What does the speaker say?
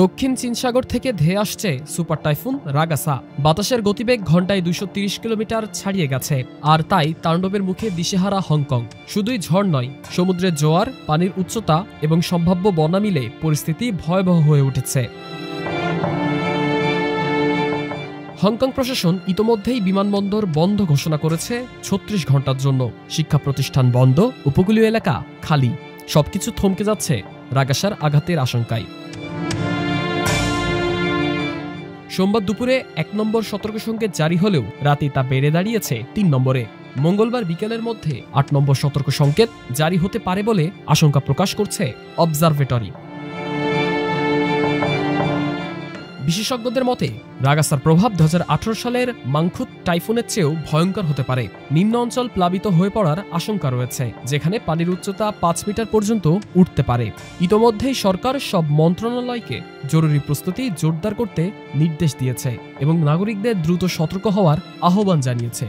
দক্ষিণ চীন সাগর থেকে ধেয়ে আসছে সুপার টাইফুন রাগাসা। বাতাসের গতিবেগ ঘন্টায় 230 কিলোমিটার ছাড়িয়ে গেছে, আর তাই তাণ্ডবের মুখে দিশেহারা হংকং। শুধুই ঝড় নয়, সমুদ্রের জোয়ার, পানির উচ্চতা এবং সম্ভাব্য বন্যা মিলে পরিস্থিতি ভয়াবহ হয়ে উঠেছে। হংকং প্রশাসন ইতোমধ্যেই বিমানবন্দর বন্ধ ঘোষণা করেছে 36 ঘন্টার জন্য। শিক্ষা প্রতিষ্ঠান বন্ধ, উপকূলীয় এলাকা খালি। সবকিছু থমকে যাচ্ছে রাগাসার আঘাতের আশঙ্কায়। সোমবার দুপুরে 1 নম্বর সতর্ক সংকেত জারি হলেও রাতে তা বেড়ে দাঁড়িয়েছে 3 নম্বরে। মঙ্গলবার বিকেলের মধ্যে 8 নম্বর সতর্ক সংকেত জারি হতে পারে বলে আশঙ্কা প্রকাশ করছে অবজারভেটরি। বিশেষজ্ঞদের মতে রাগাসার প্রভাব 2018 সালের মাংখুত টাইফুনের চেয়েও ভয়ঙ্কর হতে পারে। নিম্ন অঞ্চল প্লাবিত হয়ে পড়ার আশঙ্কা রয়েছে, যেখানে পানির উচ্চতা 5 মিটার পর্যন্ত উঠতে পারে। ইতোমধ্যেই সরকার সব মন্ত্রণালয়কে জরুরি প্রস্তুতি জোরদার করতে নির্দেশ দিয়েছে এবং নাগরিকদের দ্রুত সতর্ক হওয়ার আহ্বান জানিয়েছে।